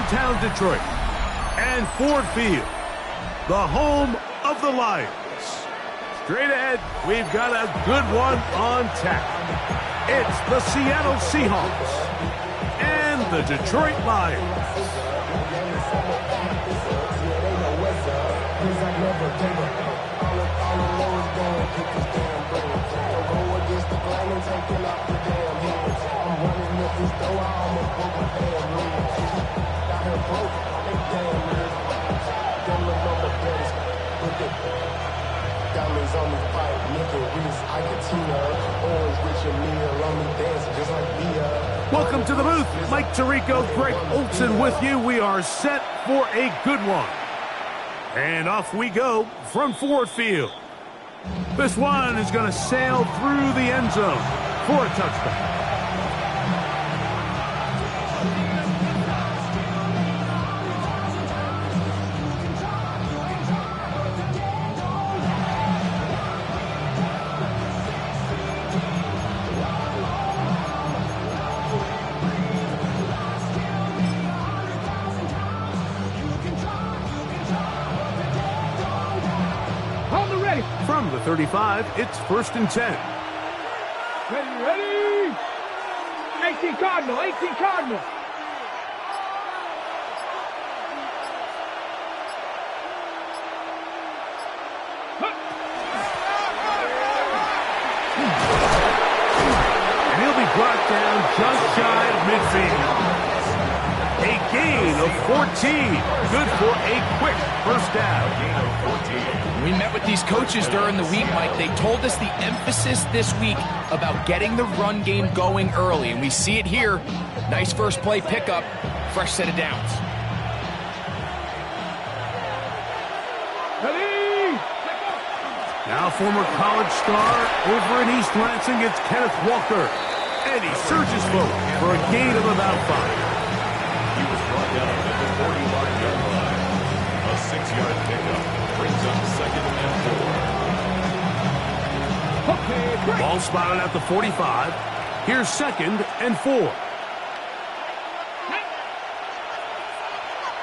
downtown Detroit. And Ford Field, the home of the Lions. Straight ahead, we've got a good one on tap. It's the Seattle Seahawks and the Detroit Lions. Welcome to the booth. Mike Tirico, Greg Olson with you. We are set for a good one. And off we go from Ford Field. This one is going to sail through the end zone for a touchdown. From the 35, it's 1st and 10. Ready? 18 Cardinal, 18 Cardinal. And he'll be brought down just shy of midfield. A gain of 14. Good for a quick first down. We met with these coaches during the week, Mike. They told us the emphasis this week about getting the run game going early, and we see it here. Nice first play pickup, fresh set of downs. Ready? Now former college star over in East Lansing, it's Kenneth Walker. And he surges forward for a gain of about 5. He was brought down at the 45-yard line. A 6-yard pickup brings up 2nd and 4. Okay, Ball spotted at the 45. Here's 2nd and 4.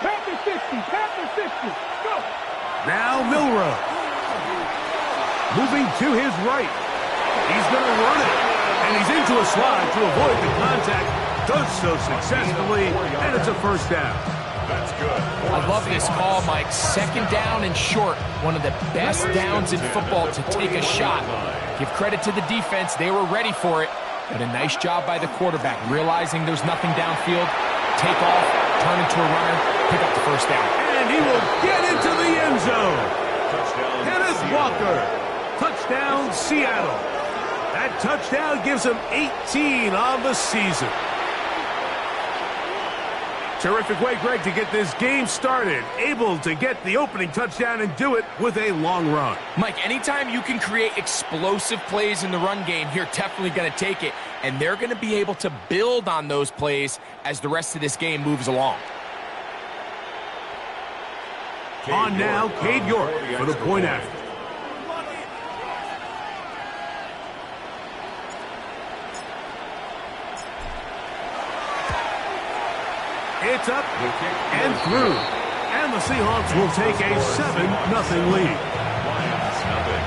Panther 50, Panther 50. Go. Now Milrow. Moving to his right. He's going to run it. And he's into a slide to avoid the contact. Does so successfully, and it's a first down. That's good. I love this call, Mike. 2nd down and short. One of the best downs in football to take a shot. Give credit to the defense. They were ready for it. But a nice job by the quarterback, realizing there's nothing downfield. Take off, turn into a runner, pick up the first down. And he will get into the end zone. Kenneth Walker. Touchdown, Seattle. That touchdown gives him 18 on the season. Terrific way, Greg, to get this game started. Able to get the opening touchdown and do it with a long run. Mike, anytime you can create explosive plays in the run game, you're definitely going to take it. And they're going to be able to build on those plays as the rest of this game moves along. On now, Cade York for the point after. It's up and through. And the Seahawks will take a 7-0 lead. Lions, nothing.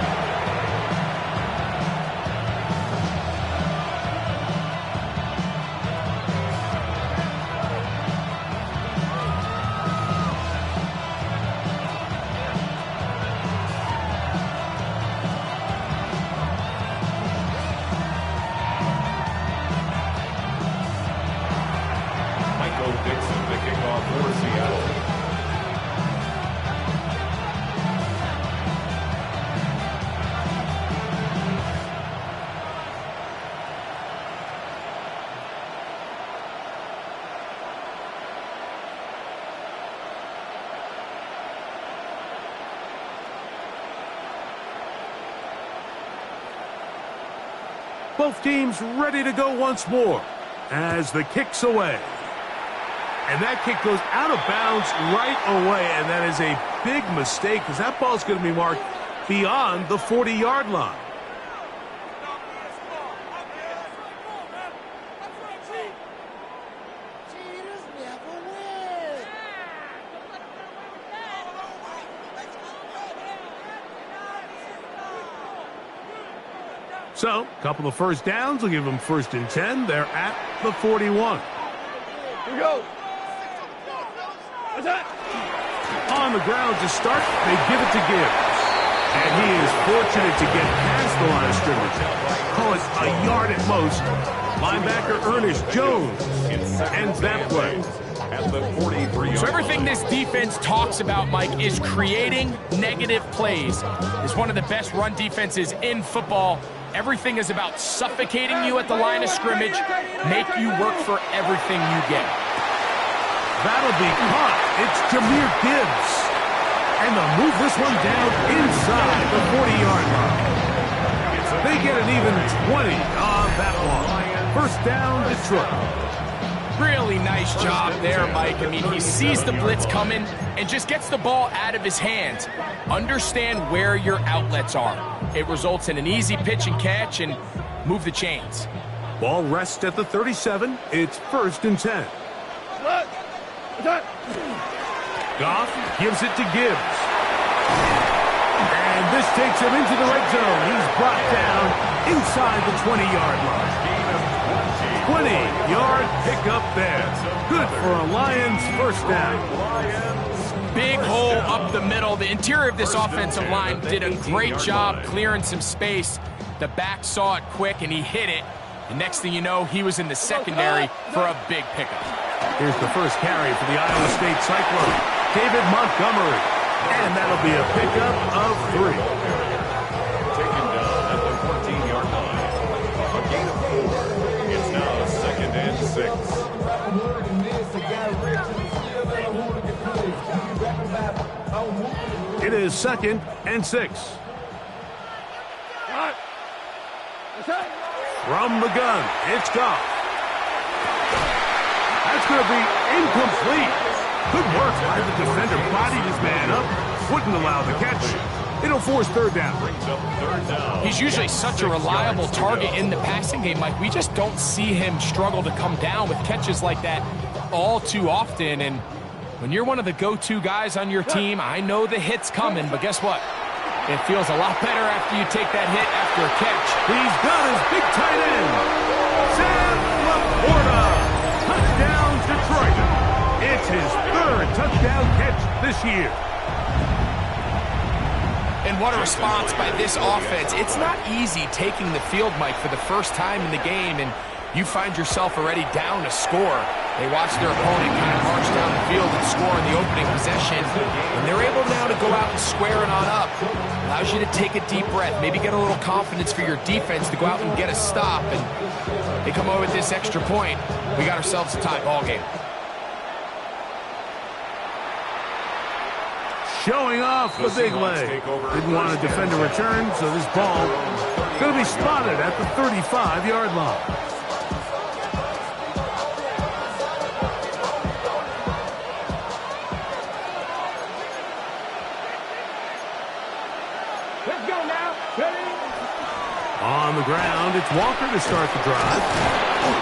Both teams ready to go once more as the kick's away. And that kick goes out of bounds right away, and that is a big mistake because that ball's going to be marked beyond the 40-yard line. So, a couple of first downs will give them 1st and 10. They're at the 41. Here we go. What's that? On the ground to start, they give it to Gibbs. And he is fortunate to get past the line of scrimmage. Call it a yard at most. Linebacker Ernest Jones ends that play. At the 43-yard So everything this defense talks about, Mike, is creating negative plays. It's one of the best run defenses in football. Everything is about suffocating you at the line of scrimmage, make you work for everything you get. That'll be caught. It's Jahmyr Gibbs. And they'll move this one down inside the 40-yard line. They get an even 20 on that one. 1st down, Detroit. Really nice job there, Mike. I mean, he sees the blitz coming and just gets the ball out of his hands. Understand where your outlets are. It results in an easy pitch and catch and move the chains. Ball rests at the 37. It's 1st and 10. Look. What's that? Goff gives it to Gibbs. And this takes him into the red zone. He's brought down inside the 20-yard line. 20-yard pickup there. Good for a Lions 1st down. Big hole up the middle. The interior of this offensive line did a great job clearing some space. The back saw it quick, and he hit it. And next thing you know, he was in the secondary for a big pickup. Here's the first carry for the Iowa State Cyclone, David Montgomery. And that'll be a pickup of 3. taken down at the 14-yard line. A gain of 4. It's now 2nd and 6. It is 2nd and 6. From the gun, it's Goff. That's going to be incomplete. Good work by the defender. Bodied his man up. Wouldn't allow the catch. It'll force 3rd down. He's usually such a reliable target in the passing game, Mike. We just don't see him struggle to come down with catches like that all too often. And when you're one of the go-to guys on your team, I know the hit's coming, but guess what? It feels a lot better after you take that hit after a catch. He's got his big tight end, Sam Laporta. Touchdown, Detroit. It's his 3rd touchdown catch this year. And what a response by this offense. It's not easy taking the field, Mike, for the first time in the game, and you find yourself already down a score. They watch their opponent kind of march down the field and score in the opening possession, and they're able now to go out and square it on up. Allows you to take a deep breath, maybe get a little confidence for your defense to go out and get a stop, and they come away with this extra point. We got ourselves a tie ball game. Showing off the big leg. Didn't want to defend a return, so this ball going to be spotted at the 35-yard line. Let's go now. Ready? On the ground, it's Walker to start the drive.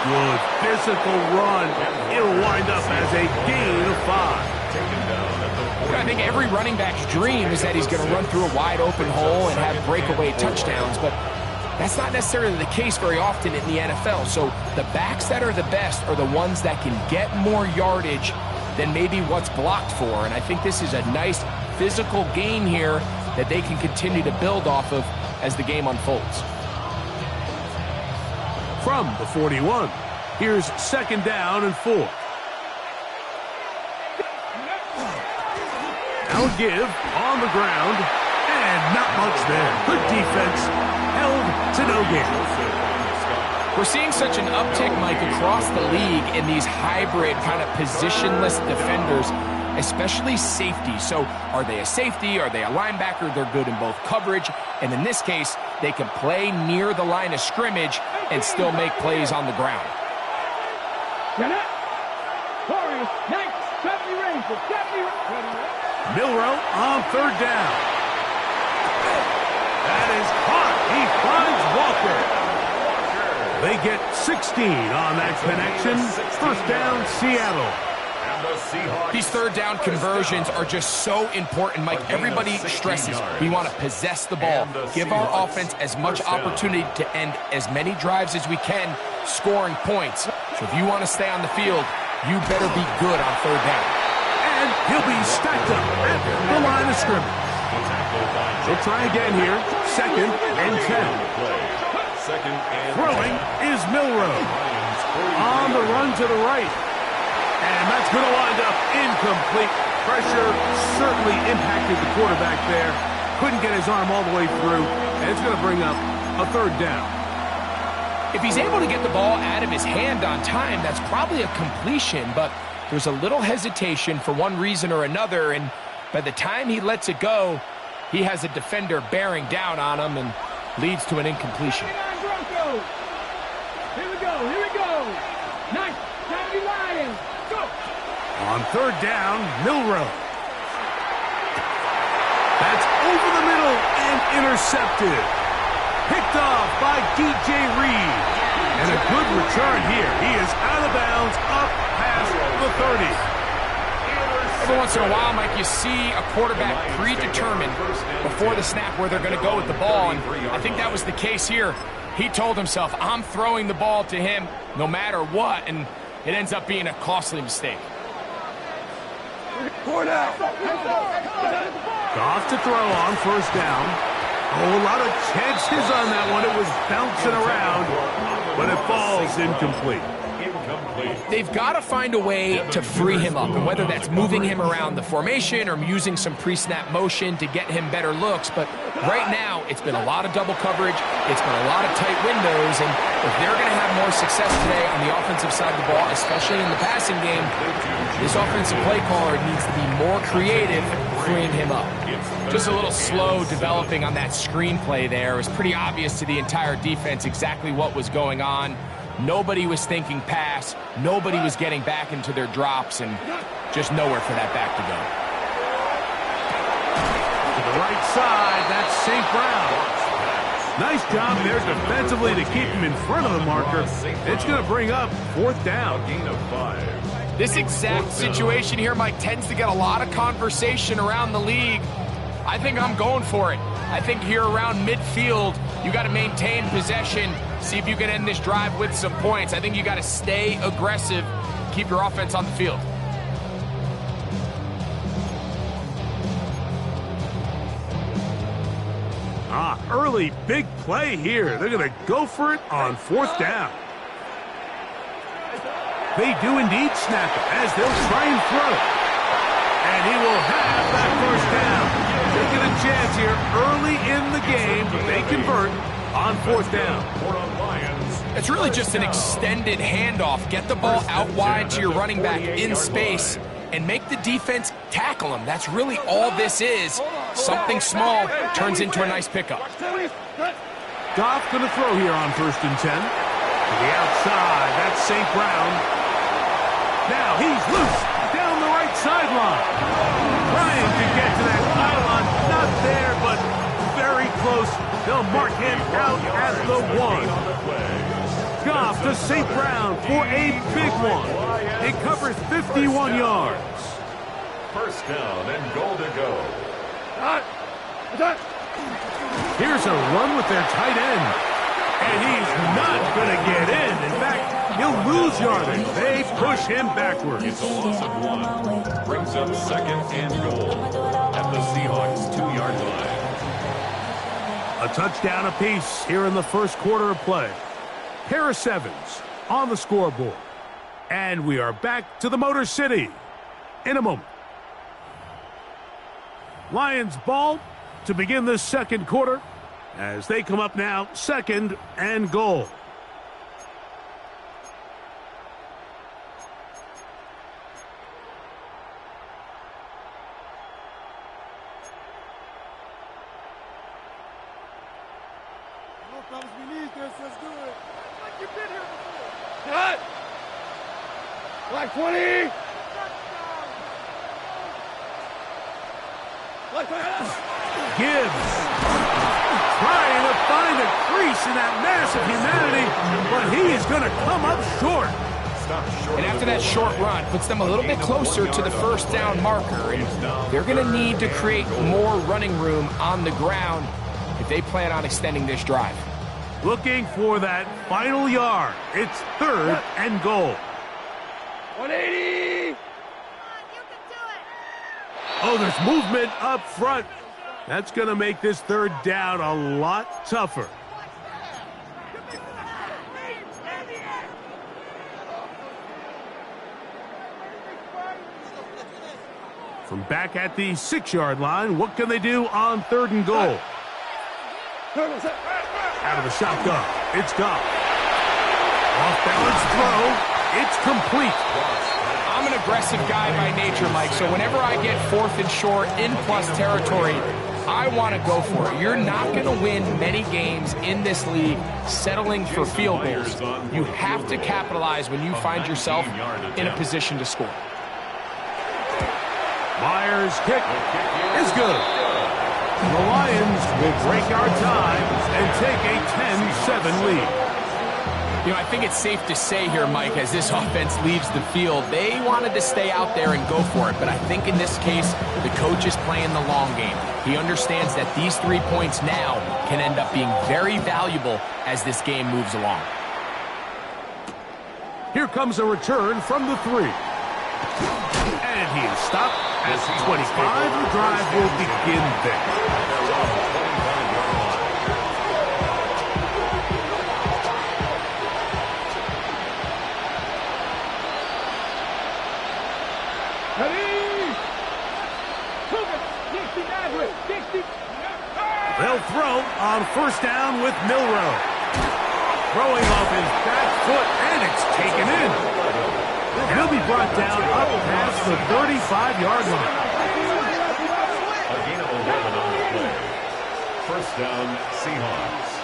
Good physical run. It'll wind up as a gain of 5. I think every running back's dream is that he's going to run through a wide open hole and have breakaway touchdowns, but that's not necessarily the case very often in the NFL. So the backs that are the best are the ones that can get more yardage than maybe what's blocked for, and I think this is a nice physical gain here that they can continue to build off of as the game unfolds. From the 41, here's 2nd down and 4. Now give on the ground, and not much there. Good defense, held to no gain. We're seeing such an uptick, Mike, across the league in these hybrid kind of positionless defenders, especially safety. So are they a safety? Are they a linebacker? They're good in both coverage. And in this case, they can play near the line of scrimmage and still make plays on the ground. Warriors, 70 Rangers, 70 Rangers. Milrow on 3rd down. That is caught. He finds Walker. They get 16 on that connection. 1st down, Seattle. And the Seahawks. These third down conversions are just so important, Mike. Everybody stresses we want to possess the ball, give our offense as much opportunity to end as many drives as we can, scoring points. So if you want to stay on the field, you better be good on third down. And he'll be stacked up at the line of scrimmage. They'll try again here. 2nd and 10. Throwing is Milroe. On the run to the right. And that's going to wind up incomplete. Pressure certainly impacted the quarterback there. Couldn't get his arm all the way through. And it's going to bring up a 3rd down. If he's able to get the ball out of his hand on time, that's probably a completion, but there's a little hesitation for one reason or another, and by the time he lets it go, he has a defender bearing down on him and leads to an incompletion. Here we go. Nice. Lions. Go. On 3rd down, Milroe. That's over the middle and intercepted. Picked off by DJ Reed. And a good return here. He is out of bounds up past the 30. Every once in a while, Mike, you see a quarterback predetermined before the snap where they're going to go with the ball, and I think that was the case here. He told himself, I'm throwing the ball to him no matter what, and it ends up being a costly mistake. Goff to throw on 1st down. Oh, a lot of chances on that one. It was bouncing around, but it falls incomplete. They've got to find a way to free him up, and whether that's moving him around the formation or using some pre-snap motion to get him better looks. But right now, it's been a lot of double coverage. It's been a lot of tight windows, and if they're going to have more success today on the offensive side of the ball, especially in the passing game, this offensive play caller needs to be more creative freeing him up. Just a little slow developing on that screenplay there. It was pretty obvious to the entire defense exactly what was going on. Nobody was thinking pass. Nobody was getting back into their drops, and just nowhere for that back to go. To the right side, that's St. Brown. Nice job there defensively to keep him in front of the marker. It's going to bring up 4th down. Gain of 5. This exact situation here, Mike, tends to get a lot of conversation around the league. I think I'm going for it. I think here around midfield, you got to maintain possession, see if you can end this drive with some points. I think you got to stay aggressive, keep your offense on the field. Early big play here. They're going to go for it on 4th down. They do indeed snap it as they'll try and throw it. And he will have that 1st down. Taking a chance here early in the game, but they convert on 4th down. It's really just an extended handoff. Get the ball out wide to your running back in space and make the defense tackle him. That's really all this is. Something small turns into a nice pickup. Goff going to throw here on 1st and 10. To the outside, that's St. Brown. Now he's loose down the right sideline. Trying to get to that pylon. Not there, but very close. They'll mark him out at the 1. Goff to St. Brown for a big one. It covers 51 yards. 1st down and goal to go. Here's a run with their tight end. And he's not going to get in. In fact, he'll lose yardage. They push him backwards. It's a loss of 1. Brings up 2nd and goal at the Seahawks 2-yard line. A touchdown apiece here in the 1st quarter of play. Pair of 7s on the scoreboard. And we are back to the Motor City in a moment. Lions ball to begin this 2nd quarter as they come up now 2nd and goal. We need this. Let's do it. Like you've been here before. Cut. Like 20. Gibbs trying to find a crease in that mass of humanity, but he is going to come up short. And after that short run, puts them a little bit closer to the first down marker. And they're going to need to create more running room on the ground if they plan on extending this drive. Looking for that final yard. It's 3rd and goal. 180! Oh, there's movement up front. That's going to make this 3rd down a lot tougher. From back at the 6-yard line, what can they do on 3rd and goal? Out of the shotgun. It's gone. Off-balance throw. It's complete. I'm an aggressive guy by nature, Mike, so whenever I get 4th and short in plus territory, I want to go for it. You're not going to win many games in this league settling for field goals. You have to capitalize when you find yourself in a position to score. Myers' kick is good. The Lions will break our ties and take a 10-7 lead. You know, I think it's safe to say here, Mike, as this offense leaves the field, they wanted to stay out there and go for it. But I think in this case, the coach is playing the long game. He understands that these 3 points now can end up being very valuable as this game moves along. Here comes a return from the 3. And he is stopped at 25. The drive will begin there. They'll throw on 1st down with Milroe. Throwing off his back foot, and it's taken in. And he'll be brought down up past the 35-yard line. A gain of 11 on the play. 1st down, Seahawks.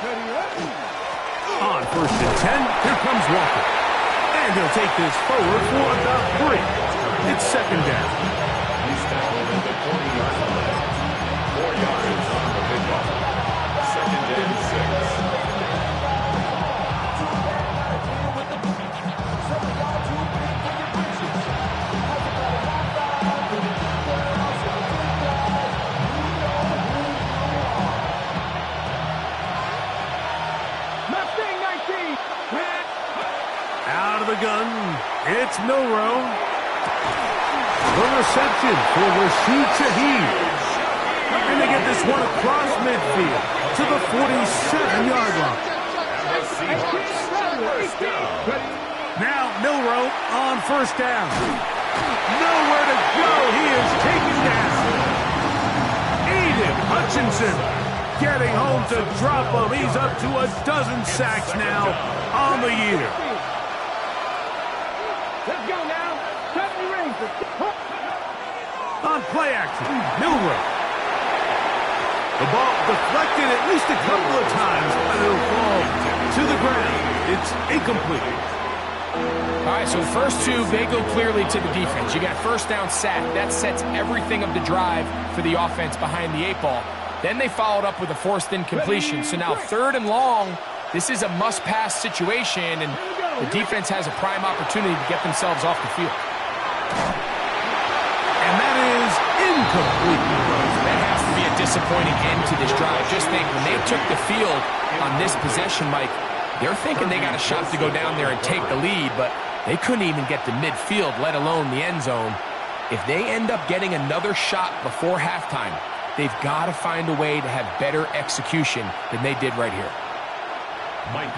On 1st and 10, here comes Walker. And he'll take this forward for about 3. It's 2nd down. He's tackled at the 40-yard line. 4 yards on the pickoff. 2nd and 6. Out of the gun, it's Milroe. The reception for Rashid Shaheed. And they get this one across midfield to the 47-yard line. Now Milroe on 1st down. Nowhere to go. He is taken down. Aiden Hutchinson getting home to drop him. He's up to a dozen sacks now on the year. Let's go now. On play action, Milroe. The ball deflected at least a couple of times, and it'll fall to the ground. It's incomplete. All right, so the first 2, they go clearly to the defense. You got a 1st down sack. That sets everything of the drive for the offense behind the 8 ball. Then they followed up with a forced incompletion. So now 3rd and long, this is a must-pass situation, and the defense has a prime opportunity to get themselves off the field. And that is incomplete. That has to be a disappointing end to this drive. Just think, when they took the field on this possession, Mike, they're thinking they got a shot to go down there and take the lead, but they couldn't even get to midfield, let alone the end zone. If they end up getting another shot before halftime, they've got to find a way to have better execution than they did right here.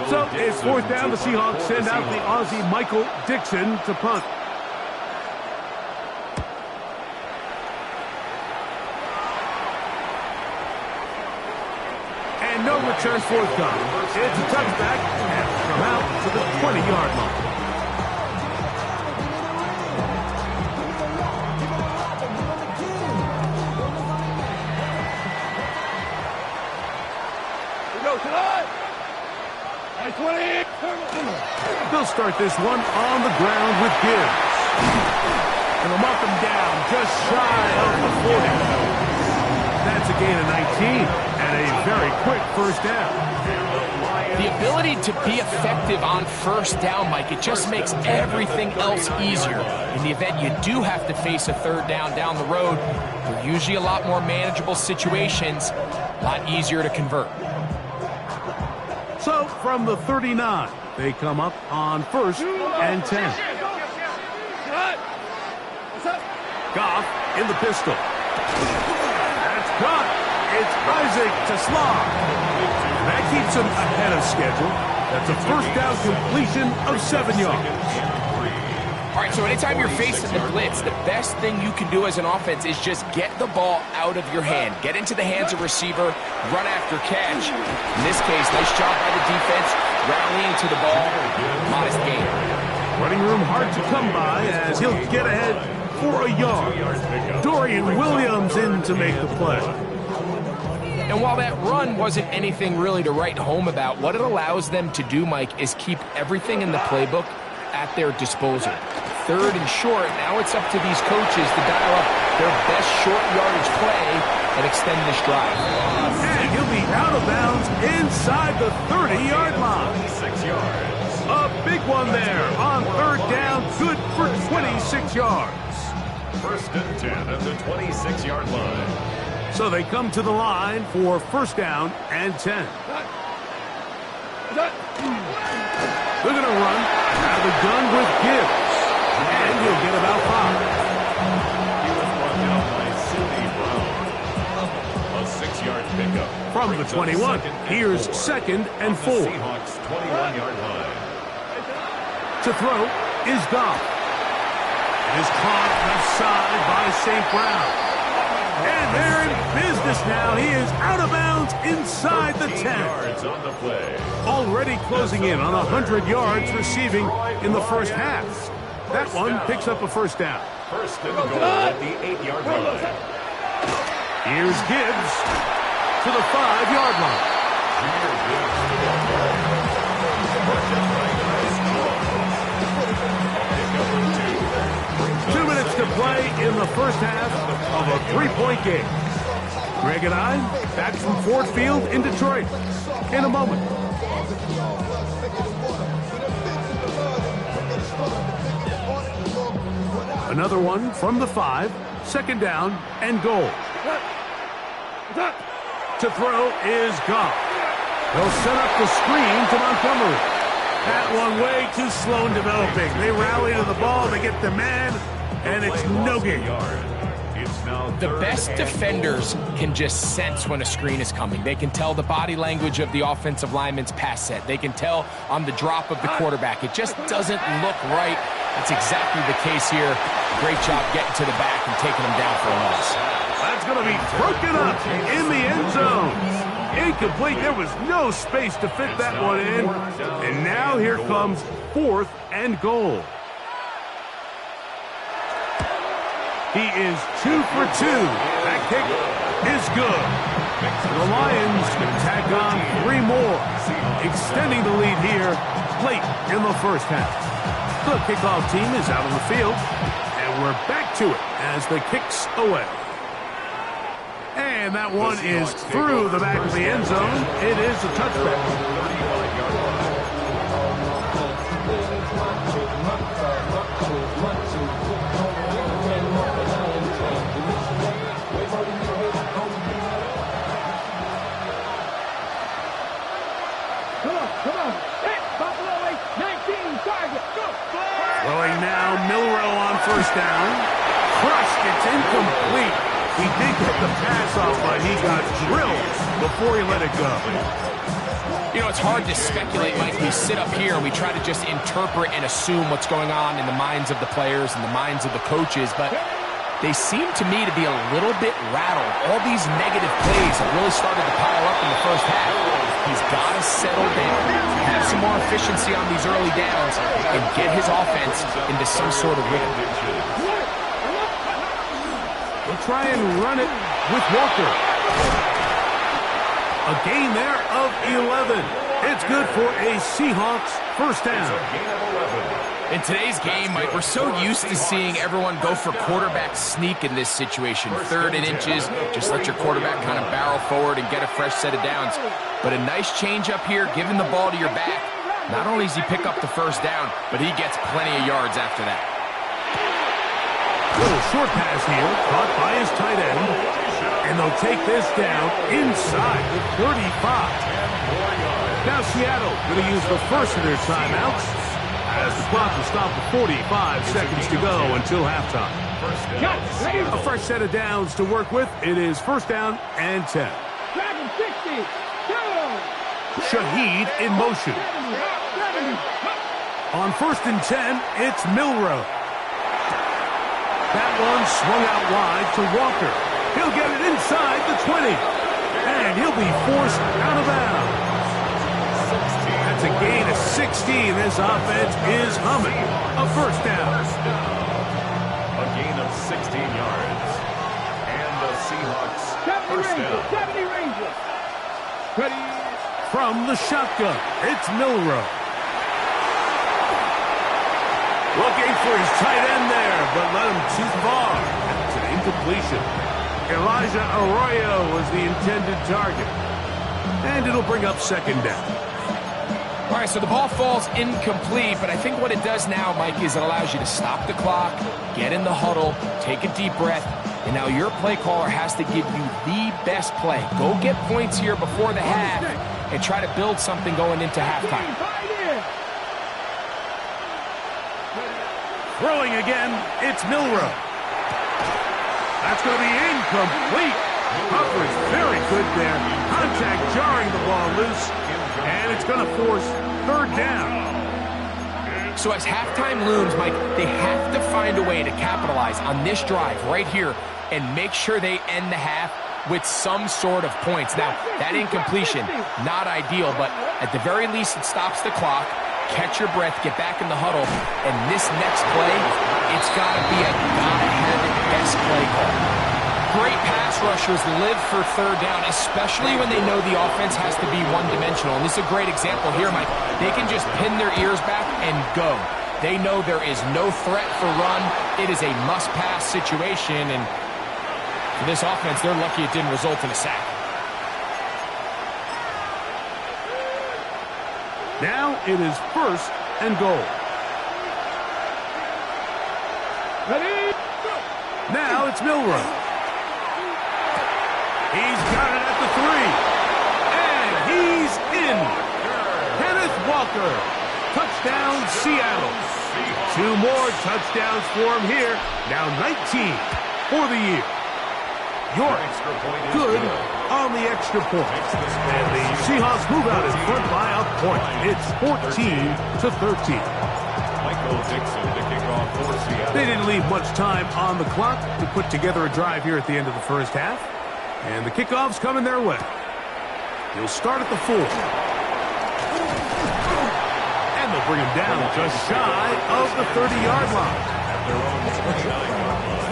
So it's 4th down. The Seahawks send out the Aussie Michael Dixon to punt. And no return forthcoming. It's a touchback and come out to the 20-yard line. They'll start this one on the ground with Gibbs. And they'll mark him down just shy of the 40. That's a gain of 19 and a very quick 1st down. The ability to be effective on first down, Mike, it just makes everything else easier. In the event you do have to face a third down the road, they're usually a lot more manageable situations, a lot easier to convert. So from the 39, they come up on 1st and 10. Goff in the pistol. That's caught. It's Isaac to Slav. That keeps him ahead of schedule. That's a first down completion of 7 yards. All right, so anytime you're facing the blitz, the best thing you can do as an offense is just get the ball out of your hand. Get into the hands of receiver, run after catch. In this case, nice job by the defense, rallying to the ball, modest gain. Running room hard to come by as he'll get ahead for a yard. Dorian Williams in to make the play. And while that run wasn't anything really to write home about, what it allows them to do, Mike, is keep everything in the playbook at their disposal. 3rd and short, now it's up to these coaches to dial up their best short yardage play and extend this drive. And he'll be out of bounds inside the 30-yard line. 6 yards. A big one there on 3rd down, good for 26 yards. 1st and 10 at the 26-yard line. So they come to the line for 1st down and 10. They're going to run out of the gun with Gibbs. And he'll get about 5. He was brought down by Sidney Brown. A 6-yard pickup. From the 21, here's 2nd and 4. Seahawks 21-yard line. To throw is Goff. It is caught left side by St. Brown. And they're in business now. He is out of bounds inside the 10. Yards on the play. Already closing in on 100 yards receiving in the first half. That one picks up a 1st down. 1st and goal at the 8-yard line. Here's Gibbs to the 5-yard line. Two minutes to play in the first half of a 3-point game. Greg and I back from Ford Field in Detroit in a moment. Another one from the 5, 2nd down and goal. To throw is Goff. They'll set up the screen to Montgomery. That one way too slow in developing. They rally to the ball, they get the man, and it's no gain. The best defenders can just sense when a screen is coming. They can tell the body language of the offensive lineman's pass set. They can tell on the drop of the quarterback. It just doesn't look right. That's exactly the case here. Great job getting to the back and taking them down for a loss. That's going to be broken up in the end zone. Incomplete. There was no space to fit that one in. And now here comes 4th and goal. He is 2 for 2. That kick is good. The Lions can tack on 3 more, extending the lead here late in the first half. The kickoff team is out on the field, and we're back to it as the kick's away. And that one is through the back of the end zone. It is a touchback. Throwing now, Milrow on 1st down. Crushed, it's incomplete. He did get the pass off, but he got drilled before he let it go. You know, it's hard to speculate, Mike. We sit up here and we try to just interpret and assume what's going on in the minds of the players and the minds of the coaches, but they seem to me to be a little bit rattled. All these negative plays have really started to pile up in the first half. He's got to settle down, have some more efficiency on these early downs, and get his offense into some sort of rhythm. We'll try and run it with Walker. A gain there of 11. It's good for a Seahawks first down. In today's game, Mike, we're so used to seeing everyone go for quarterback sneak in this situation. 3rd and inches, just let your quarterback kind of barrel forward and get a fresh set of downs. But a nice change up here, giving the ball to your back. Not only does he pick up the first down, but he gets plenty of yards after that. Little short pass here, caught by his tight end. And they'll take this down inside the 35. Now Seattle going to use the first of their timeouts as the clock will stop with 45 seconds to go until halftime. A fresh set of downs to work with. It is first down and 10. Shaheed in motion. On 1st and 10, it's Milroe. That one swung out wide to Walker. He'll get it inside the 20. And he'll be forced out of bounds. That's a gain of 16. This offense is humming. A first down. A gain of 16 yards. And the Seahawks first down. 70 Rangers. Ready. From the shotgun, it's Milroe. Looking for his tight end there, but led him too far. It's an incompletion. Elijah Arroyo was the intended target. And it'll bring up second down. All right, so the ball falls incomplete, but I think what it does now, Mike, is it allows you to stop the clock, get in the huddle, take a deep breath, and now your play caller has to give you the best play. Go get points here before the half and try to build something going into halftime. Throwing again, it's Milroe. That's going to be incomplete. Coverage very good there. Contact jarring the ball loose. And it's going to force third down. So as halftime looms, Mike, they have to find a way to capitalize on this drive right here and make sure they end the half with some sort of points. Now, that incompletion, not ideal, but at the very least it stops the clock. Catch your breath, get back in the huddle, and this next play, it's got to be a God-headed-best play call. Great pass rushers live for third down, especially when they know the offense has to be one-dimensional. And this is a great example here, Mike. They can just pin their ears back and go. They know there is no threat for run. It is a must-pass situation, and for this offense, they're lucky it didn't result in a sack. Now it is first and goal. Ready. Now it's Milroe. He's got it at the 3. And he's in. Kenneth Walker. Touchdown, Seattle. 2 more touchdowns for him here. Now 19 for the year. York good on the extra point. And the Seahawks move out in front by a point. It's 14-13. Michael Dixon to kick off for Seattle. They didn't leave much time on the clock to put together a drive here at the end of the first half. And the kickoff's coming their way. He'll start at the 4. And they'll bring him down just shy of the 30-yard line. At their own 29-yard line.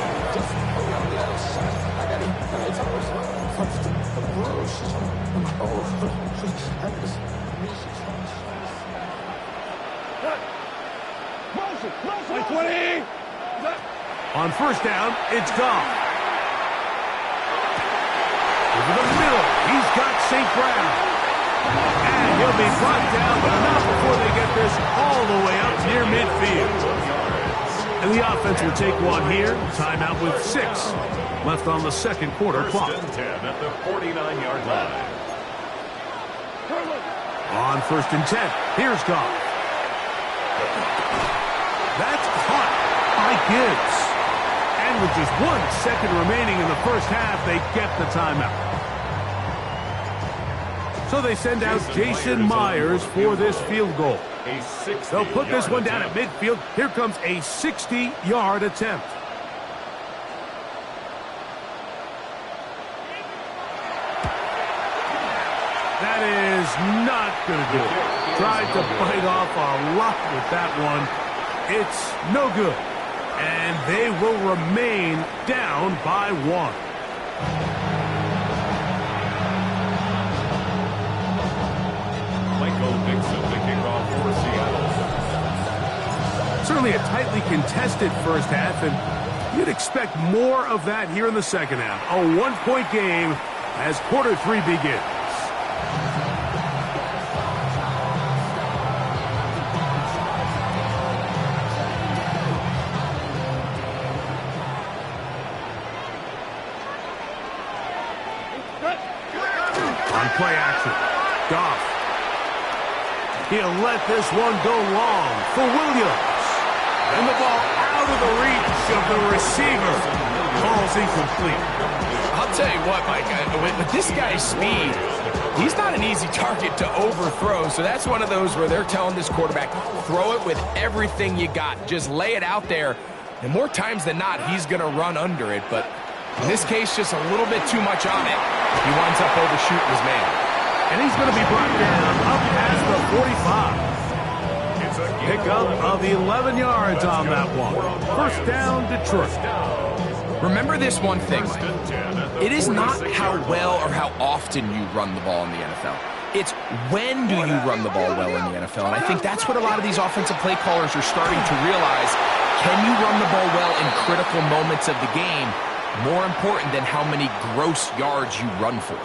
Motion. 20. On first down, it's Goff. Over the middle, he's got St. Brown. And he'll be brought down, but not before they get this all the way up near midfield. And the offense will take one here. Timeout with 6 left on the second quarter clock. First and 10 at the 49-yard line. On first and 10, here's Goff. That's caught by Gibbs. And with just 1 second remaining in the first half, they get the timeout. So they send out Jason Myers for this field goal. They'll put this one down at midfield. Here comes a 60-yard attempt. That is not going to do it. Tried to bite off a lot with that one. It's no good. And they will remain down by 1. Michael kickoff for Seattle. Certainly a tightly contested first half, and you'd expect more of that here in the second half. A one-point game as quarter 3 begins. On play action, Goff. He'll let this one go long for Williams. And the ball out of the reach of the receiver. Ball's incomplete. I'll tell you what, Mike, with this guy's speed, he's not an easy target to overthrow. So that's one of those where they're telling this quarterback, throw it with everything you got. Just lay it out there. And more times than not, he's going to run under it. But in this case, just a little bit too much on it. He winds up overshooting his man. And he's going to be brought down up past the 45. Pickup of 11 yards on that one. First down, Detroit. Remember this one thing, Mike. It is not how well or how often you run the ball in the NFL. It's when do you run the ball well in the NFL. And I think that's what a lot of these offensive play callers are starting to realize. Can you run the ball well in critical moments of the game? More important than how many gross yards you run for.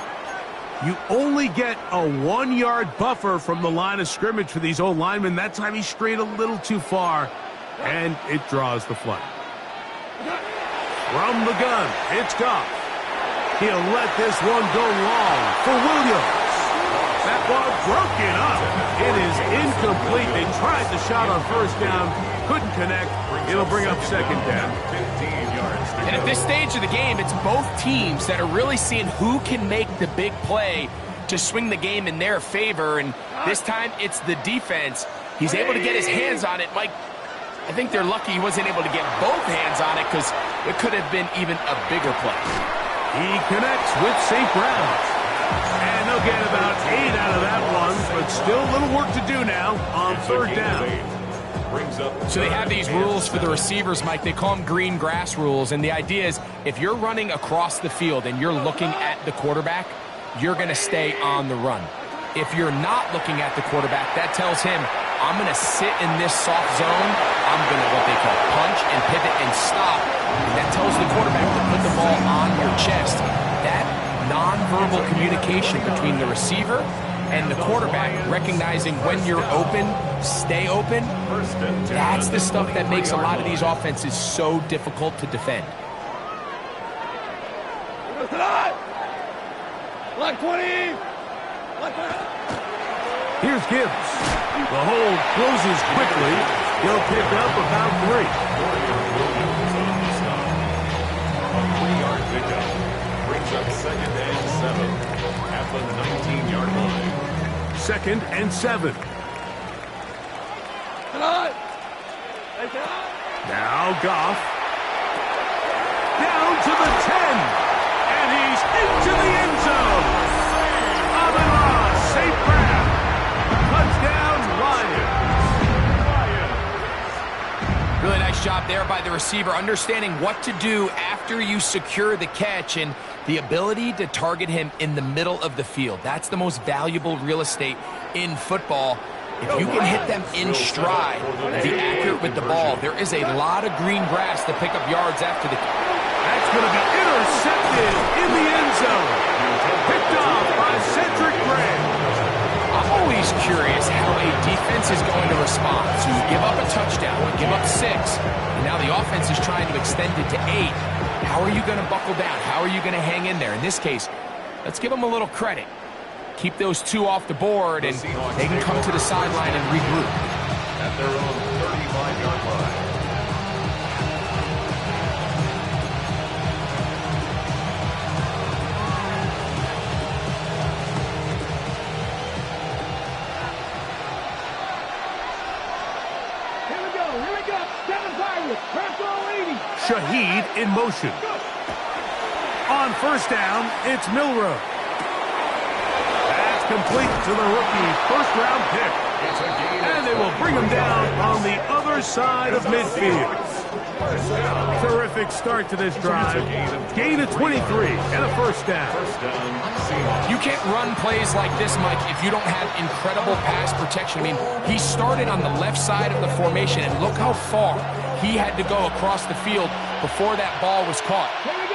You only get a 1-yard buffer from the line of scrimmage for these old linemen. That time he strayed a little too far, and it draws the flag. From the gun, it's Goff. He'll let this one go long for Williams. That ball broken up. It is incomplete. They tried the shot on first down, couldn't connect. It'll bring up second down. And at this stage of the game, it's both teams that are really seeing who can make the big play to swing the game in their favor. And this time, it's the defense. He's able to get his hands on it. Mike, I think they're lucky he wasn't able to get both hands on it because it could have been even a bigger play. He connects with St. Brown. And they'll get about 8 out of that one, but still a little work to do now on third down. So they have these rules for the receivers, Mike. They call them green grass rules. And the idea is if you're running across the field and you're looking at the quarterback, you're going to stay on the run. If you're not looking at the quarterback, that tells him, I'm going to sit in this soft zone. I'm going to what they call punch and pivot and stop. And that tells the quarterback to put the ball on your chest. That nonverbal communication between the receiver and the quarterback, recognizing when you're open, stay open, that's the stuff that makes a lot of these offenses so difficult to defend. Block 20! Here's Gibbs. The hold closes quickly. He'll pick up about 3. A 3-yard pickup brings up second and 7 at the 19-yard line. Second and 7. Now Goff. Down to the 10. And he's into the end zone. Amon St. Brown. Touchdown, Lions. Really nice job there by the receiver, understanding what to do after you secure the catch and the ability to target him in the middle of the field. That's the most valuable real estate in football. If you can hit them in stride and be accurate with the ball, there is a lot of green grass to pick up yards after the... That's going to be intercepted in the end zone. Picked off by Cedric Gray. I'm always curious how a defense is going to respond. So you give up a touchdown, you give up 6, and now the offense is trying to extend it to 8. How are you going to buckle down? How are you going to hang in there? In this case, let's give them a little credit. Keep those 2 off the board, and they can come to the sideline and regroup. At their own 35-yard line. Here we go. 7 targets. Press all 80. Shaheed in motion. On first down, it's Milroe. That's complete to the rookie first-round pick. And they will bring him down on the other side of midfield. Terrific start to this drive. Gain of 23 and a first down. You can't run plays like this, Mike, if you don't have incredible pass protection. I mean, he started on the left side of the formation, and look how far he had to go across the field before that ball was caught.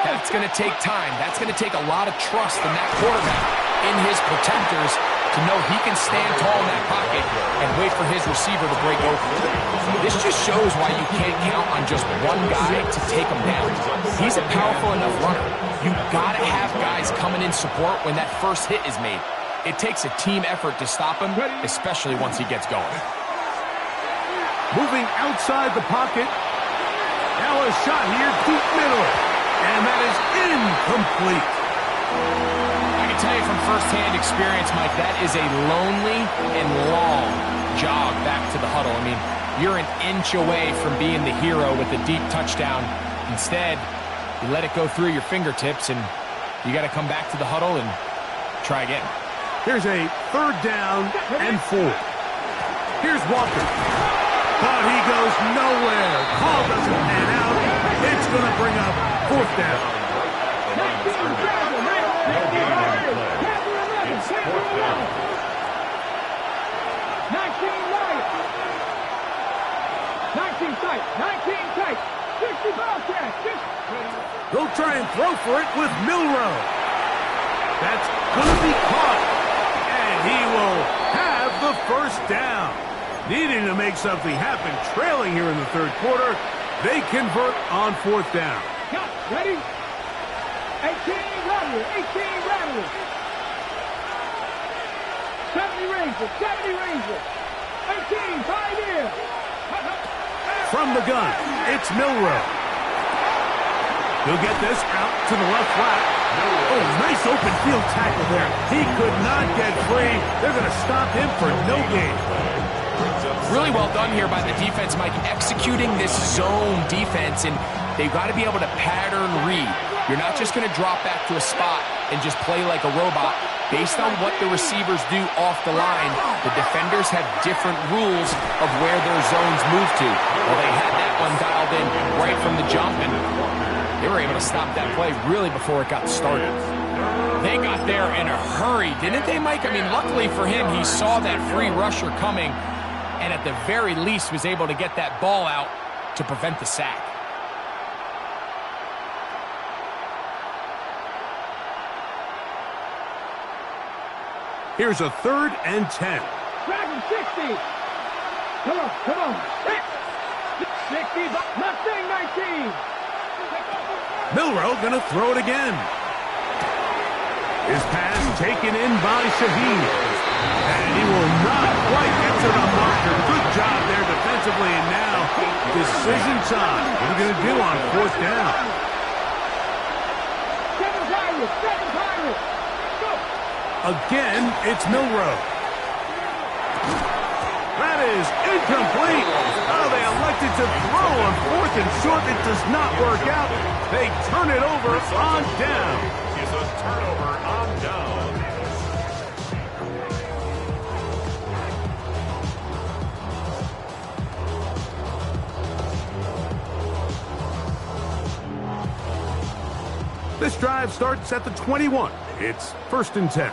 That's going to take time. That's going to take a lot of trust in that quarterback, in his protectors, to know he can stand tall in that pocket and wait for his receiver to break open. This just shows why you can't count on just one guy to take him down. He's a powerful enough runner. You've got to have guys coming in support when that first hit is made. It takes a team effort to stop him, especially once he gets going. Moving outside the pocket. Now a shot here, deep middle. And that is incomplete. I can tell you from firsthand experience, Mike, that is a lonely and long jog back to the huddle. I mean, you're an inch away from being the hero with a deep touchdown. Instead, you let it go through your fingertips, and you got to come back to the huddle and try again. Here's a third down and 4. Here's Walker. But he goes nowhere. Call doesn't pan out. It's going to bring up fourth down. They'll try and throw for it with Milroe. That's going to be caught. And he will have the first down. Needing to make something happen, trailing here in the third quarter. They convert on fourth down. Ready? 18 Rattler, 18 Rattler. 70 Ranger, 70 Ranger. 18, 5 here. From the gun, it's Milroe. He'll get this out to the left flat. Oh, nice open field tackle there. He could not get free. They're going to stop him for no gain. Really well done here by the defense, Mike, executing this zone defense, and they've got to be able to pattern read. You're not just going to drop back to a spot and just play like a robot. Based on what the receivers do off the line, the defenders have different rules of where their zones move to. Well, they had that one dialed in right from the jump, and they were able to stop that play really before it got started. They got there in a hurry, didn't they, Mike? I mean, luckily for him, he saw that free rusher coming, and at the very least was able to get that ball out to prevent the sack. Here's a 3rd and 10. Dragon 60. Come on, come on. 60, Mustang 19. Milroe going to throw it again. His pass taken in by Shaheen. And he will not quite get to the marker. Good job there defensively. And now, decision time. What are we going to do on fourth down? 7 Pirates, 7 Pirates. Go. Again, it's Milroe. That is incomplete. Oh, they elected to throw on 4th and short. It does not work out. They turn it over on down. It's a turnover on down. This drive starts at the 21. It's 1st and 10.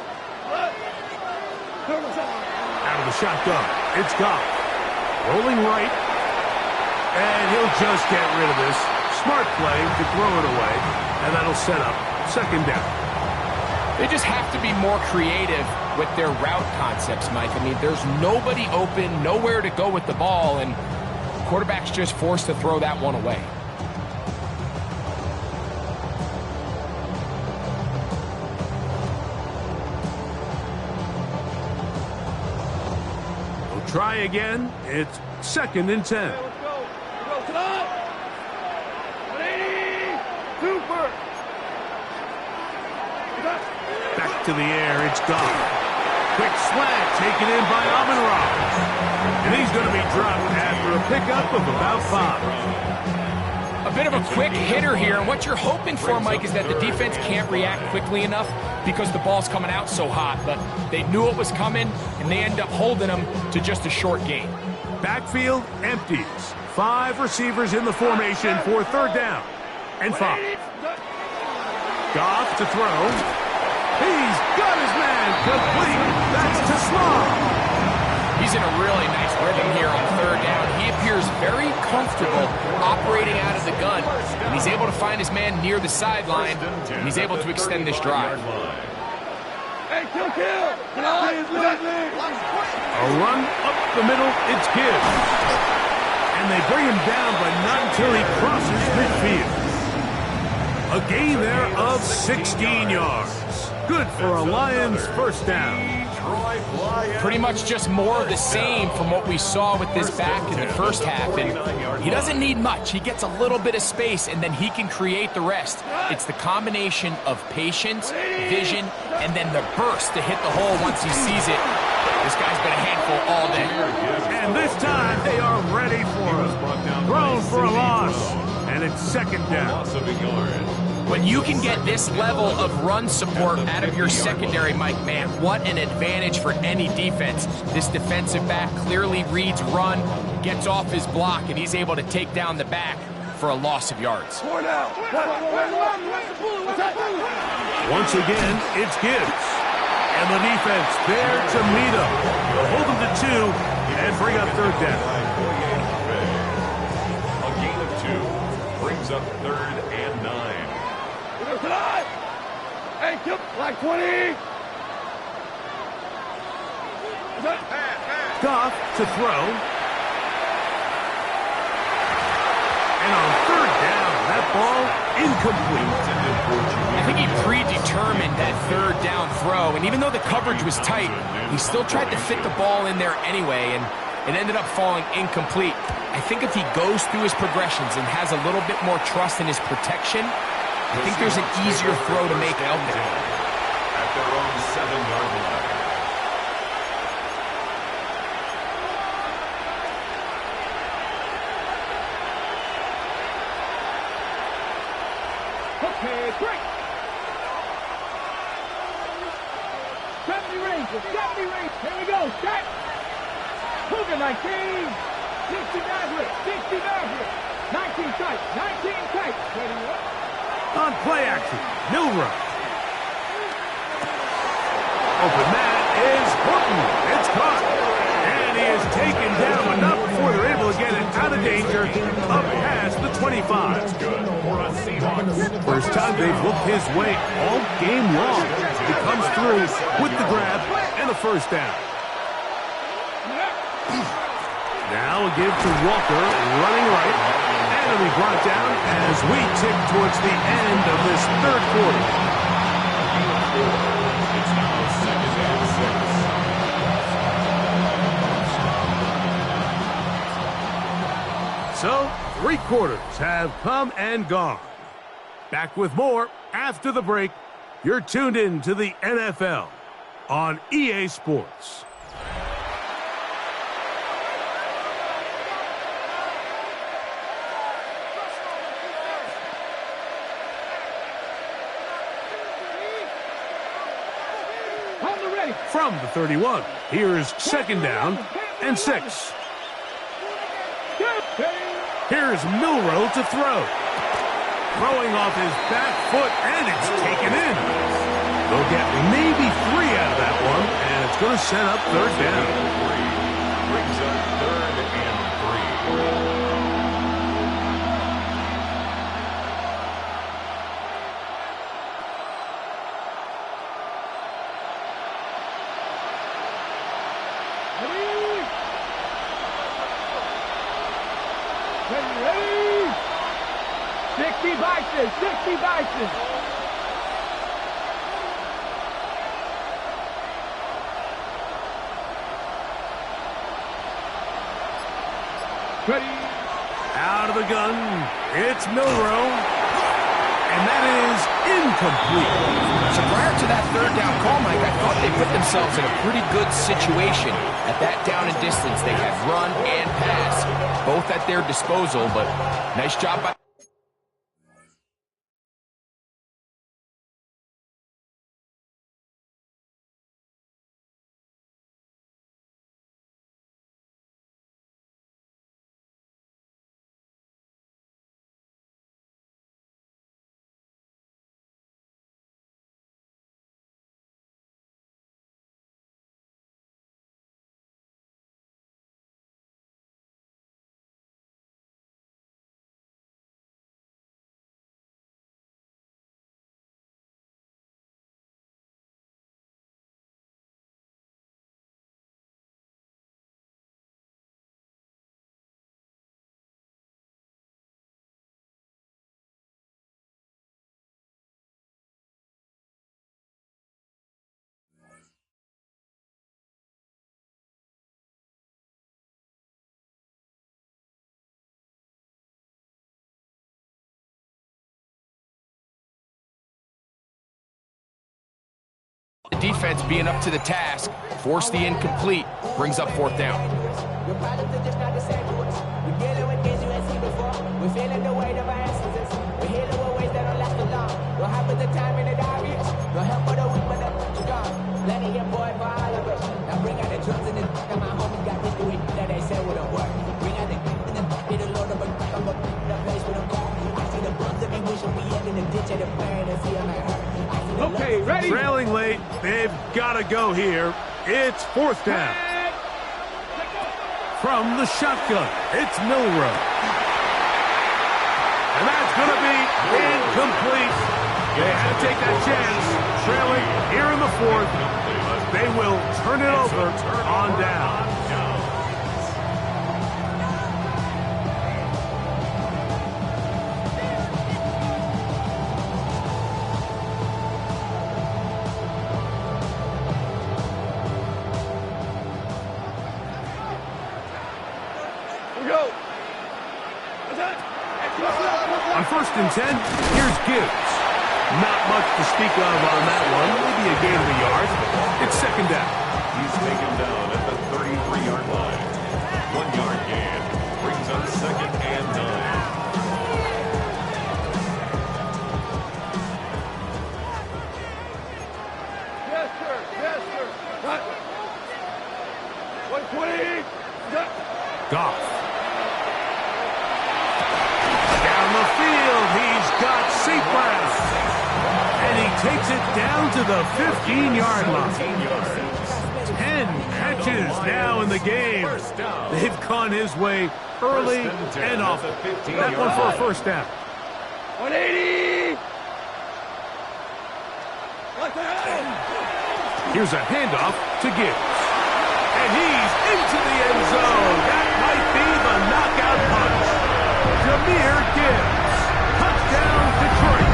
Out of the shotgun, it's Goff. Rolling right. And he'll just get rid of this. Smart play to throw it away. And that'll set up 2nd down. They just have to be more creative with their route concepts, Mike. I mean, there's nobody open, nowhere to go with the ball, and quarterback's just forced to throw that one away. Try again. It's 2nd and 10. Let's go. Come on. 180. Super. Back to the air. It's Goff. Quick slant taken in by Amon-Ra. And he's going to be dropped after a pickup of about 5. A bit of a quick hitter here, and what you're hoping for, Mike, is that the defense can't react quickly enough because the ball's coming out so hot, but they knew it was coming, and they end up holding them to just a short gain. Backfield empties. 5 receivers in the formation for 3rd down and 5. Goff to throw. He's got his man complete. That's to Small. He's in a really nice rhythm here on 3rd down. He appears very comfortable operating out of the gun, and he's able to find his man near the sideline, and he's able to extend this drive. Hey, kill! A run up the middle, it's Gibbs. And they bring him down, but not until he crosses midfield. A gain there of 16 yards. Good for a Lions 1st down. Pretty much just more of the same from what we saw with this back in the first half. And he doesn't need much. He gets a little bit of space, and then he can create the rest. It's the combination of patience, vision, and then the burst to hit the hole once he sees it. This guy's been a handful all day. And this time they are ready for him. Thrown for a loss, and it's 2nd down. When you can get this level of run support out of your secondary, Mike, man, what an advantage for any defense. This defensive back clearly reads run, gets off his block, and he's able to take down the back for a loss of yards. Once again, it's Gibbs. And the defense there to meet him. They'll hold him to 2 and bring up 3rd down. A gain of 2 brings up 3rd and 9. Hey, kill! Like 20! Goff to throw. And on 3rd down, that ball incomplete. I think he predetermined that 3rd down throw, and even though the coverage was tight, he still tried to fit the ball in there anyway, and it ended up falling incomplete. I think if he goes through his progressions and has a little bit more trust in his protection, I think there's an easier throw to make out there. At their own 7-yard line. Okay, break! 70 ranges! Here we go, set! Cougar 19! 60 Maverick! 19 tight! 19 tight! Ready up? On play action, Milrow. Open man is Horton. It's caught. And he is taken down, but not before they're able to get it out of danger up past the 25. First time they've looked his way all game long. He comes through with the grab and a 1st down. Now a give to Walker, running right. And it'll be brought down as we tick towards the end of this 3rd quarter. It's now 2nd and 6. So, 3 quarters have come and gone. Back with more after the break. You're tuned in to the NFL on EA Sports. From the 31, here's 2nd down and 6. Here's Milrow to throw. Throwing off his back foot, and it's taken in. They'll get maybe 3 out of that one, and it's going to set up 3rd down. Brings up 3rd and 3. Ready? 60 Bison! 60 Bison! Ready? Out of the gun, it's Milrow. And that is incomplete. So prior to that 3rd down call, Mike, I thought they put themselves in a pretty good situation. At that down and distance, they had run and pass, both at their disposal, but nice job by The defense being up to the task, force the incomplete, brings up fourth down. Your problems are just not the same to us. We're dealing with things you ain't seen before. We're feeling the weight of our ancestors. We're healing with ways that don't last too long. Don't have the time in the diaries. No help for the weak, but the gone. Plenty of boy for all of us. Now bring out the drugs and the and my homies got me through it that they said would have worked. Bring out the and the load of a the place with them go. I see the bugs that be wishing we end in the ditch and the pain and feel like hurt. Okay, ready? Trailing late. They've got to go here. It's fourth down. From the shotgun, it's Milrow. And that's going to be incomplete. They had to take that chance. Trailing here in the fourth. They will turn it over on down. On 1st and 10, here's Gibbs. Not much to speak of on that one. Maybe a gain of a yard. It's second down. He's taken down at the 33-yard line. 1-yard gain brings up second and 9. Yes, sir. Yes, sir. Cut. 120. Goff. Down the field, he's got St. Brown. And he takes it down to the 15-yard line. 10 catches now in the game. They've gone his way early and often. That one for a first down. 180. Here's a handoff to Gibbs. And he's into the end zone. That might be the knockout punch. Jahmyr Gibbs. Touchdown, Detroit.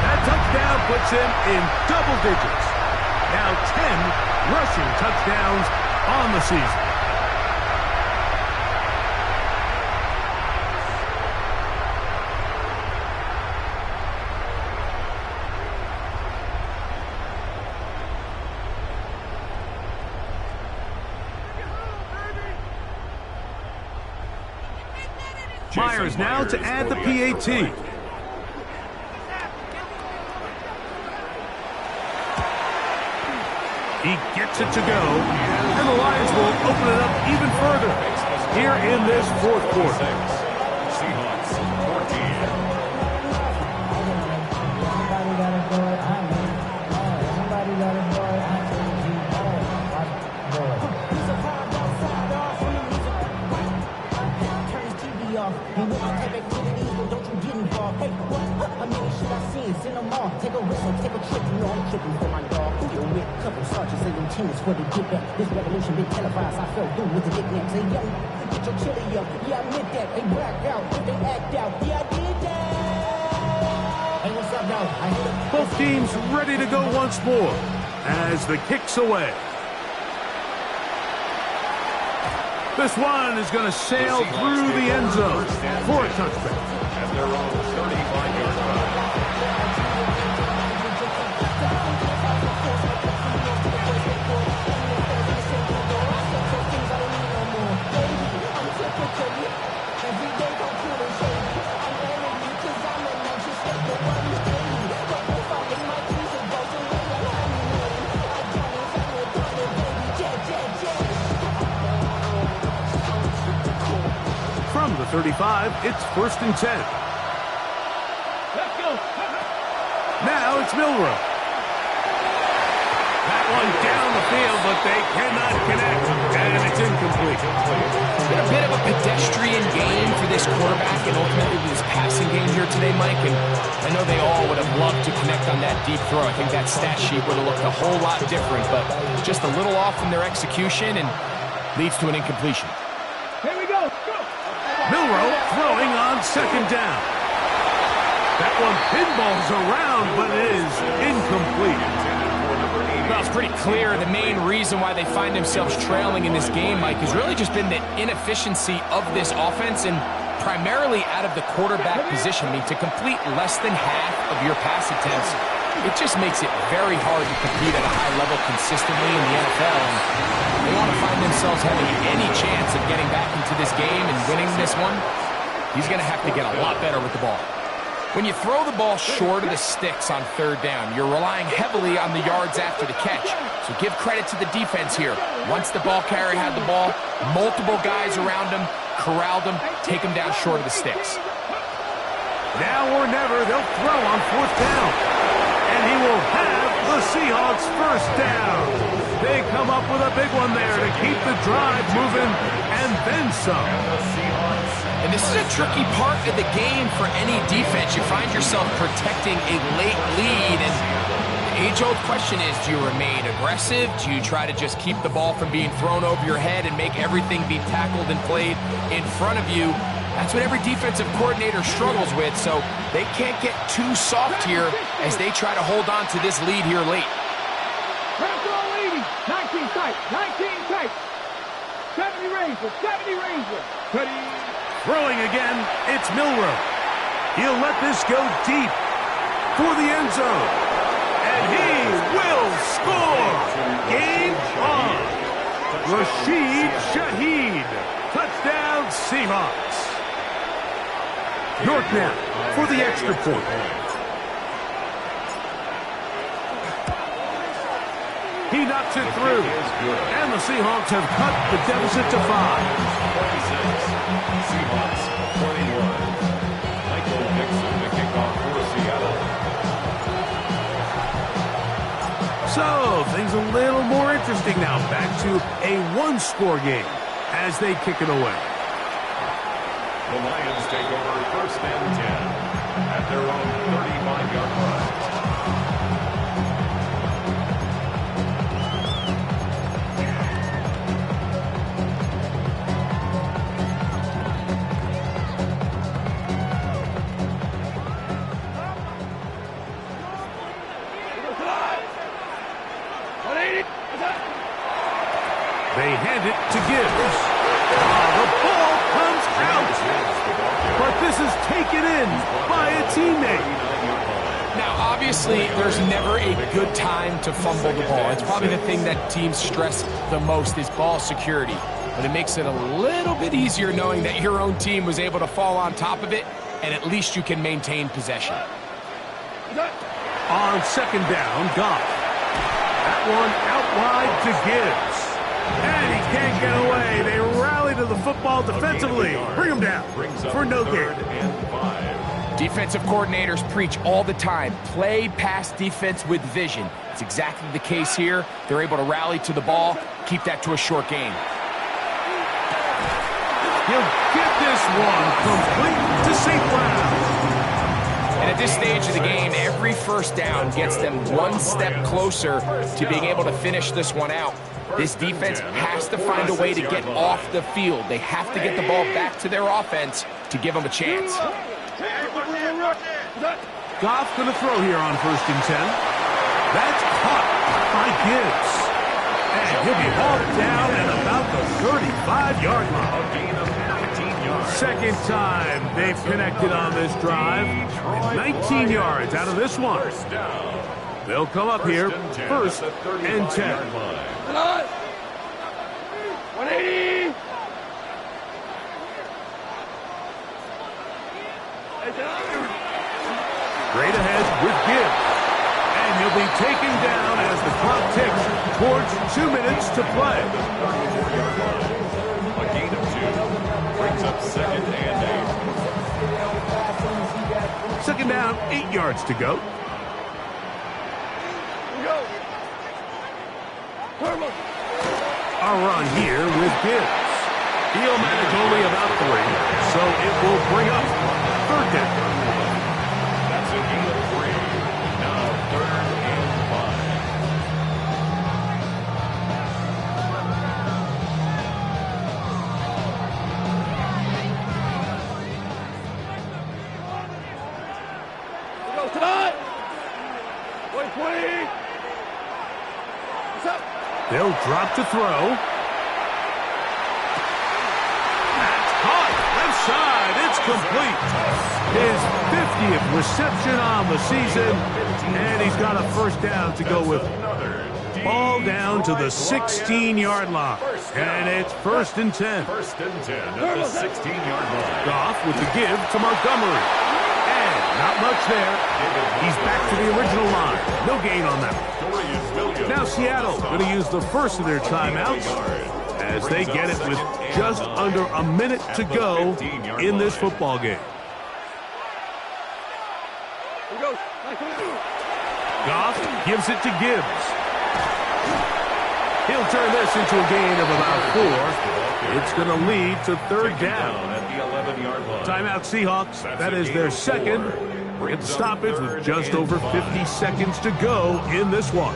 That touchdown puts him in double digits. Now 10 rushing touchdowns on the season. Myers now to add the PAT. He gets it to go, and the Lions will open it up even further here in this fourth quarter. Seahawks 14. Send them off, take a whistle, take a trip, you know I'm tripping for my dog. Who you with? Couple sergeants and lieutenants where they get back. This revolution been televised, I fell through with the nicknames. They young, get your chili up, yeah I meant that. They blacked out, they act out, yeah I did that. Hey, what's up, y'all? I hit them. Both teams ready to go once more as the kick's away. This one is going to sail through the end zone for a touchback. At their own 35-yard line. From the 35, it's 1st and 10. Let's go. Now it's Milrow. That one down the field, but they cannot connect, and it's incomplete. It's been a bit of a pedestrian game for this quarterback and ultimately this passing game here today, Mike. And I know they all would have loved to connect on that deep throw. I think that stat sheet would have looked a whole lot different, but just a little off in their execution and leads to an incompletion. Here we go. Go. Milrow throwing on second down. That one pinballs around, but it is incomplete. Well, it's pretty clear the main reason why they find themselves trailing in this game, Mike, has really just been the inefficiency of this offense and primarily out of the quarterback position. I mean, to complete less than half of your pass attempts, it just makes it very hard to compete at a high level consistently in the NFL. And they want to find themselves having any chance of getting back into this game and winning this one. He's going to have to get a lot better with the ball. When you throw the ball short of the sticks on third down, you're relying heavily on the yards after the catch. So give credit to the defense here. Once the ball carrier had the ball, multiple guys around him, corralled him, take him down short of the sticks. Now or never, they'll throw on fourth down. And he will have the Seahawks first down. They come up with a big one there to keep the drive moving and then some. And this is a tricky part of the game for any defense. You find yourself protecting a late lead, and the age-old question is, do you remain aggressive? Do you try to just keep the ball from being thrown over your head and make everything be tackled and played in front of you? That's what every defensive coordinator struggles with, so they can't get too soft here as they try to hold on to this lead here late. 19 tight, 19 tight. 70 Ranger, 70 Ranger. Throwing again, it's Milrow. He'll let this go deep for the end zone. And he will score. Game on. Rashid Shaheed. Touchdown Seahawks. York now for the extra point. He knocks it through. And the Seahawks have cut the deficit to 5. Seahawks 21. Michael Dixon, the kickoff for Seattle. So, things a little more interesting now. Back to a one-score game as they kick it away. The Lions take over first and 10 at their own 35-yard line. They hand it to Gibbs. The ball comes out. But this is taken in by a teammate. Now, obviously, there's never a good time to fumble the ball. It's probably the thing that teams stress the most is ball security. But it makes it a little bit easier knowing that your own team was able to fall on top of it, and at least you can maintain possession. On second down, Goff. That one out wide to Gibbs. And he can't get away. They rally to the football defensively. Bring him down for no gain. Defensive coordinators preach all the time, play pass defense with vision. It's exactly the case here. They're able to rally to the ball, keep that to a short gain. He'll get this one complete to St. Brown. And at this stage of the game, every first down gets them one step closer to being able to finish this one out. This defense has to find a way to get off the field. They have to get the ball back to their offense to give them a chance. Goff going to throw here on first and 10. That's caught by Gibbs. And he'll be hauled down at about the 35-yard line. Second time they've connected on this drive. And 19 yards out of this one. They'll come up here first and 10. 180. Straight ahead with Gibbs. And he'll be taken down as the clock ticks towards 2 minutes to play. A gain of 2 brings up second and 8. Second down, 8 yards to go. A run here with Gibbs. He'll manage only about 3, so it will bring up third down. That's a gain of 3. Now third and 5. Go tonight. 20. What's up? They'll drop to throw. That's caught. Left inside. It's complete. His 50th reception on the season, and he's got a first down to go with it. Ball down to the 16-yard line, and it's 1st and 10. 1st and 10 at the 16-yard line. Goff with the give to Montgomery. And not much there. He's back to the original line. No gain on that one. Now Seattle going to use the first of their timeouts as they get it with just under a minute to go in this football game. Goff gives it to Gibbs. He'll turn this into a gain of about 4. It's going to lead to 3rd down. Timeout Seahawks. That is their second. We're at the stoppage with just over 50 seconds to go in this one.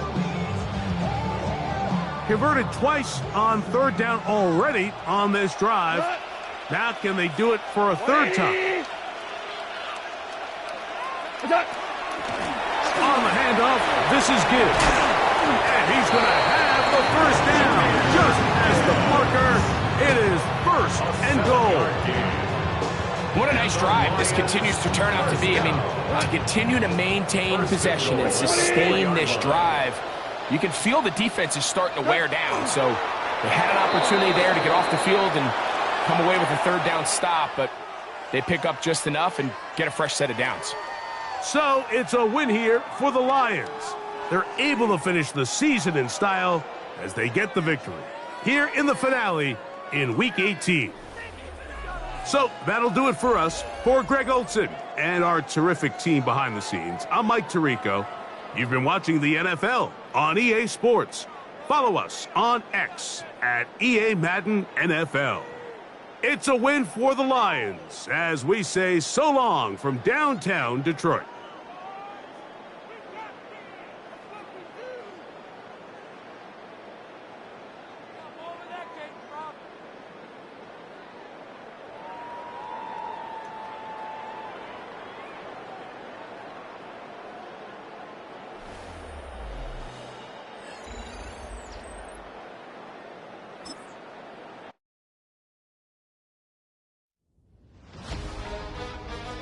Converted twice on 3rd down already on this drive. Now can they do it for a 3rd time? On the handoff, this is Gibbs. And he's going to have the 1st down. Just as the marker, it is 1st and goal. What a nice drive this continues to turn out to be. I mean, continue to maintain possession and sustain this drive. You can feel the defense is starting to wear down. So they had an opportunity there to get off the field and come away with a 3rd down stop, but they pick up just enough and get a fresh set of downs. So it's a win here for the Lions. They're able to finish the season in style as they get the victory here in the finale in Week 18. So that'll do it for us. For Greg Olsen and our terrific team behind the scenes, I'm Mike Tirico. You've been watching the NFL on EA Sports. Follow us on X at EA Madden NFL. It's a win for the Lions as we say so long from downtown Detroit.